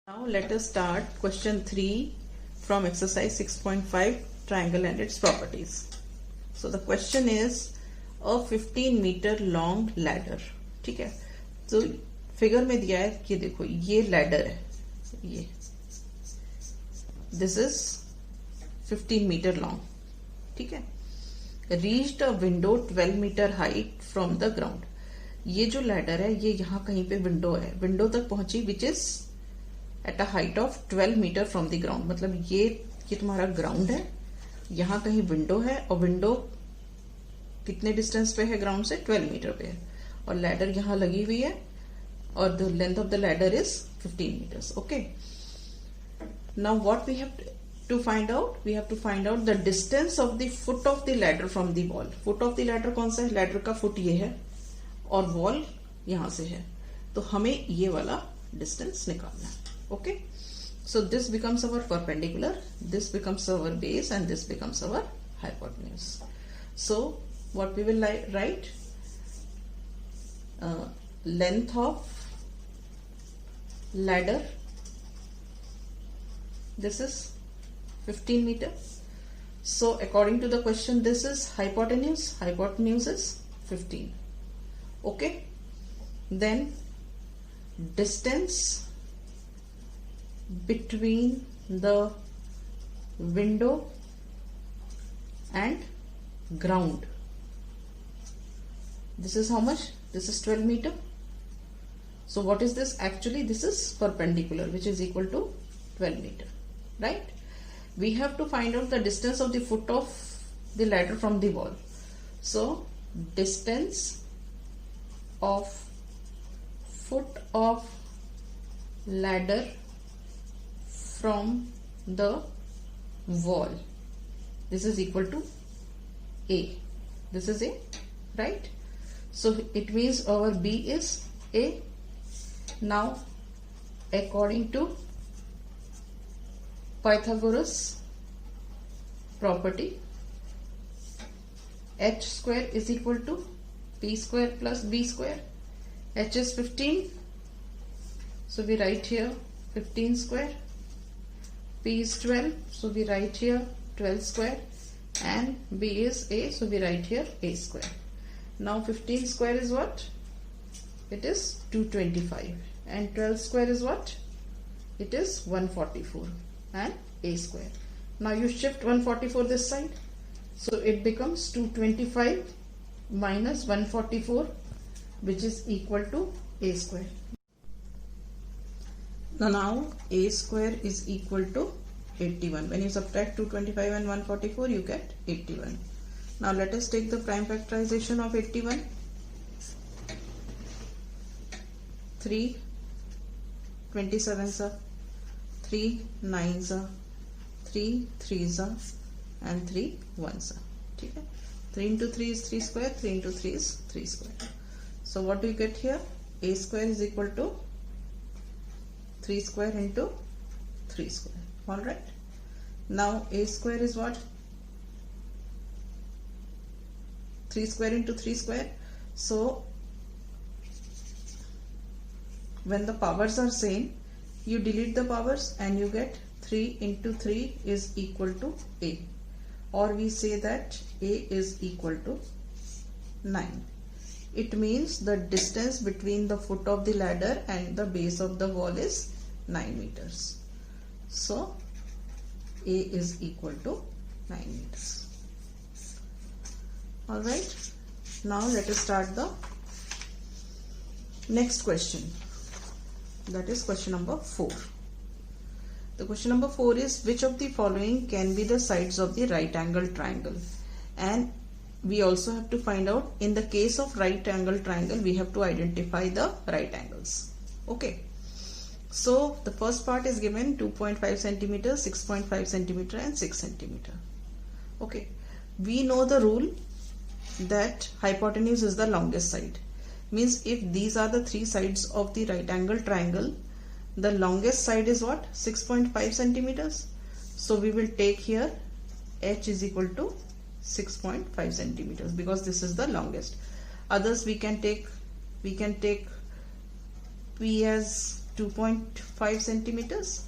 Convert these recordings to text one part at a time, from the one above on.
Now let us start question 3 from exercise 6.5 triangle and its properties. So the question is a 15-meter long ladder. ठीक है, तो figure में दिया है कि देखो ये लैडर है, ये दिस इज 15 मीटर लॉन्ग. ठीक है, reached a window 12 meter height from the ground. ये जो लैडर है ये यहाँ कहीं पे विंडो है, विंडो तक पहुंची which is at a height of 12 meter from the ground. मतलब ये तुम्हारा ग्राउंड है, यहाँ कहीं विंडो है और विंडो कितने डिस्टेंस पे है ग्राउंड से, 12 मीटर पे है, और लैडर यहाँ लगी हुई है और the length of the ladder is 15 meters. Okay, now what we have to find out, we have to find out the distance of the foot of the ladder from the wall. Foot of the ladder कौन सा है, ladder का foot ये है और wall यहां से है, तो हमें ये वाला डिस्टेंस निकालना है. Okay, so this becomes our perpendicular, this becomes our base, and this becomes our hypotenuse. So what we will write, length of ladder, this is 15 meter. So according to the question, this is hypotenuse, hypotenuse is 15. Okay, then distance between the window and ground, this is how much, this is 12 meter. So what is this, actually this is perpendicular, which is equal to 12 meter, right? We have to find out the distance of the foot of the ladder from the wall. So distance of foot of ladder from the wall, this is equal to A. This is A, right? So it means our B is A. Now according to Pythagoras property, H square is equal to P square plus B square. H is 15, so we write here 15 square. P is 12, so we write here 12 square, and B is A, so we write here A square. Now 15 square is what? It is 225, and 12 square is what? It is 144, and A square. Now you shift 144 this side, so it becomes 225 minus 144, which is equal to A square. Now A square is equal to 81. When you subtract 225 and 144, you get 81. Now let us take the prime factorization of 81. 3 27s are, 3 9s are, 3 3s are, and 3 1s are. Okay? 3 into 3 is 3 square, 3 into 3 is 3 square. So what do you get here? A square is equal to 3 square into 3 square. All right. Now A square is what? 3 square into 3 square. So when the powers are same, you delete the powers and you get 3 into 3 is equal to A, or we say that A is equal to 9. It means the distance between the foot of the ladder and the base of the wall is 9 meters. So A is equal to 9 meters. Alright, now let us start the next question. That is question number 4. The question number 4 is, which of the following can be the sides of the right angle triangle? And we also have to find out, in the case of right angle triangle, we have to identify the right angles. Okay. So the first part is given 2.5 centimeter, 6.5 centimeter, and 6 centimeter. Okay. We know the rule that hypotenuse is the longest side. Means if these are the three sides of the right angle triangle, the longest side is what? 6.5 centimeters. So we will take here H is equal to 6.5 centimeters because this is the longest. Others we can take P as 2.5 centimeters,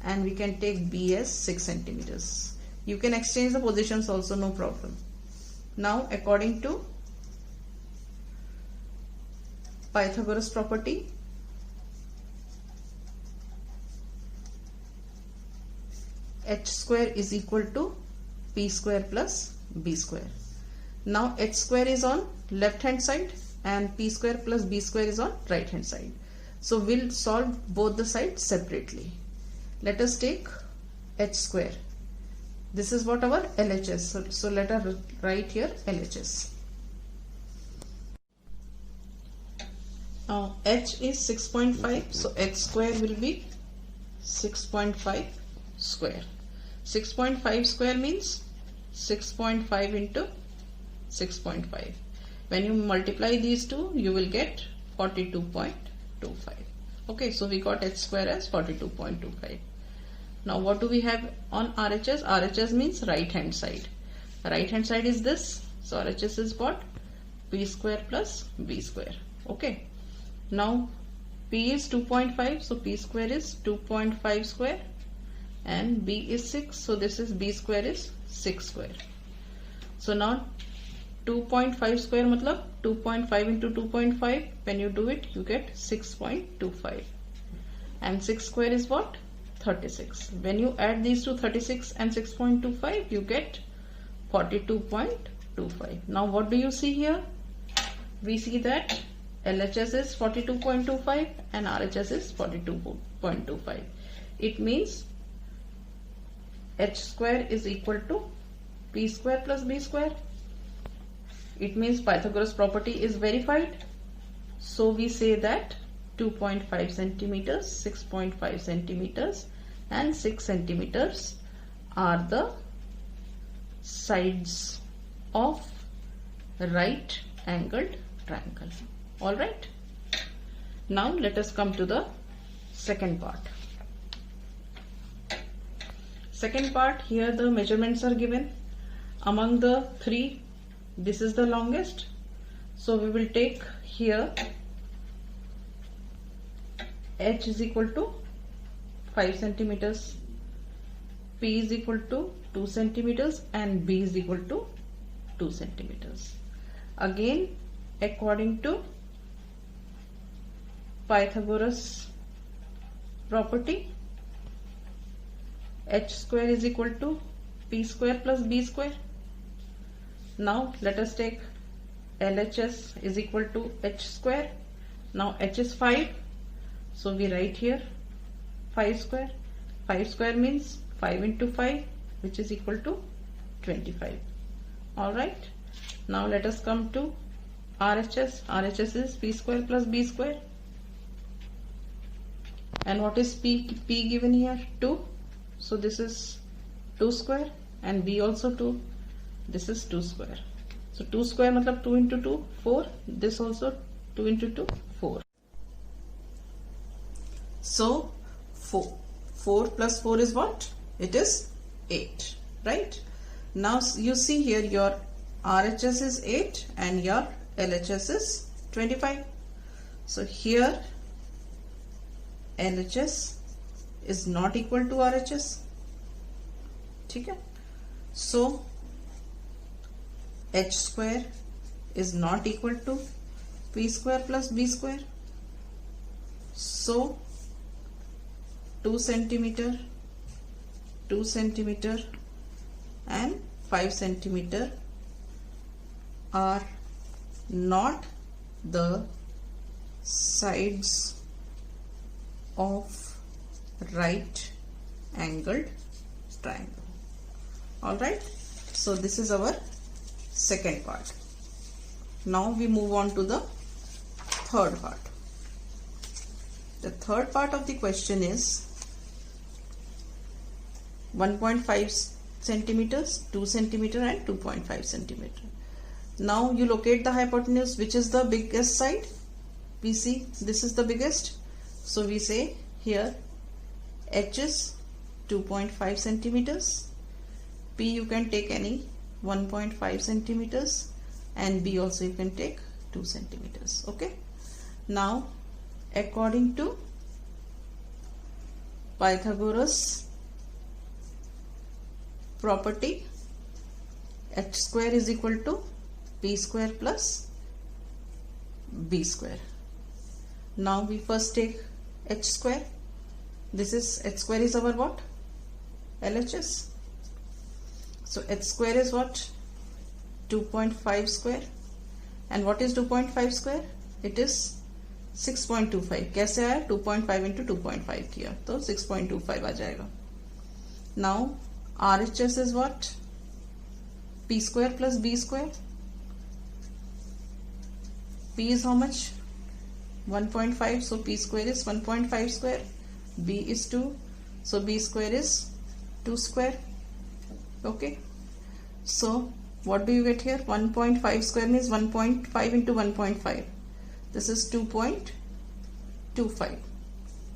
and we can take B as 6 centimeters. You can exchange the positions also, no problem. Now according to Pythagoras property, h square is equal to p square plus b square. Now h square is on left hand side and p square plus b square is on right hand side. So we'll solve both the sides separately. Let us take h square. This is what our LHS. So let us write here LHS. Now h is 6.5, so h square will be 6.5 square. 6.5 square means 6.5 into 6.5. When you multiply these two, you will get 42.25. Okay, so we got h square as 42.25. Now what do we have on RHS? RHS means right hand side. Right hand side is this. So RHS is what? P square plus B square. Okay. Now P is 2.5, so P square is 2.5 square, and B is 6, so this is B square is 6 square. So now 2.5 square matlab 2.5 into 2.5, when you do it you get 6.25, and 6 square is what? 36. When you add these two, 36 and 6.25, you get 42.25. Now what do you see here? We see that LHS is 42.25 and RHS is 42.25. It means h square is equal to p square plus b square. It means Pythagoras property is verified. So we say that 2.5 centimeters, 6.5 centimeters and 6 centimeters are the sides of right angled triangle. Alright. Now let us come to the second part. Second part, here the measurements are given. Among the three, this is the longest. So we will take here h is equal to 5 centimeters, p is equal to 2 centimeters and b is equal to 2 centimeters. Again, according to Pythagoras property, h square is equal to p square plus b square. Now let us take LHS is equal to h square. Now h is 5, so we write here 5 square. 5 square means 5 into 5, which is equal to 25. Alright. Now let us come to RHS. RHS is p square plus b square. And what is p given here? 2. So this is 2 square, and b also 2. This is 2 square. So 2 square matlab 2 into 2, 4. This also 2 into 2, 4. So 4 plus 4 is what? It is 8, right? Now you see here your RHS is 8 and your LHS is 25. So here LHS is not equal to RHS. Okay? So h square is not equal to p square plus b square. So 2 centimeter, 2 centimeter and 5 centimeter are not the sides of right angled triangle. Alright, so this is our second part. Now we move on to the third part. The third part of the question is 1.5 centimeters, 2 centimeter and 2.5 centimeter. Now you locate the hypotenuse. Which is the biggest side? We see this is the biggest. So we say here h is 2.5 centimeters, p you can take any 1.5 centimeters and b also you can take 2 centimeters. Okay. Now according to Pythagoras property, h square is equal to p square plus b square. Now we first take h square. This is h square is our what? LHS. So h square is what? 2.5 square. And what is 2.5 square? It is 6.25. कैसे आया? 2.5 into 2.5 किया तो 6.25 आ जाएगा. Now RHS is what? P square plus B square. P is how much? 1.5. So P square is 1.5 square. B is 2. So B square is 2 square. Okay. So what do you get here? 1.5 square means 1.5 into 1.5. This is 2.25.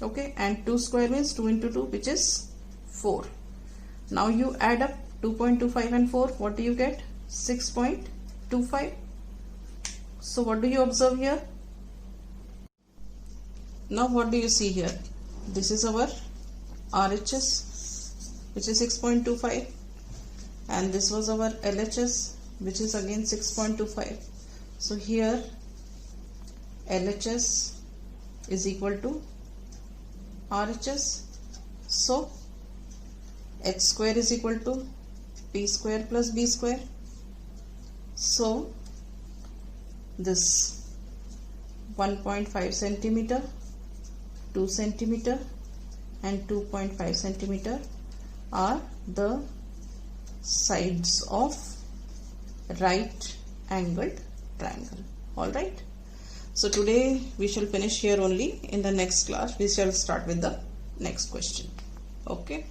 Okay. And 2 square means 2 into 2, which is 4. Now you add up 2.25 and 4. What do you get? 6.25. So what do you observe here? Now what do you see here? This is our RHS, which is 6.25, and this was our LHS, which is again 6.25. So here LHS is equal to RHS. So h square is equal to p square plus b square. So this 1.5 centimeter, 2 centimeter and 2.5 centimeter are the sides of right angled triangle. Alright. So today we shall finish here only. In the next class we shall start with the next question. Okay.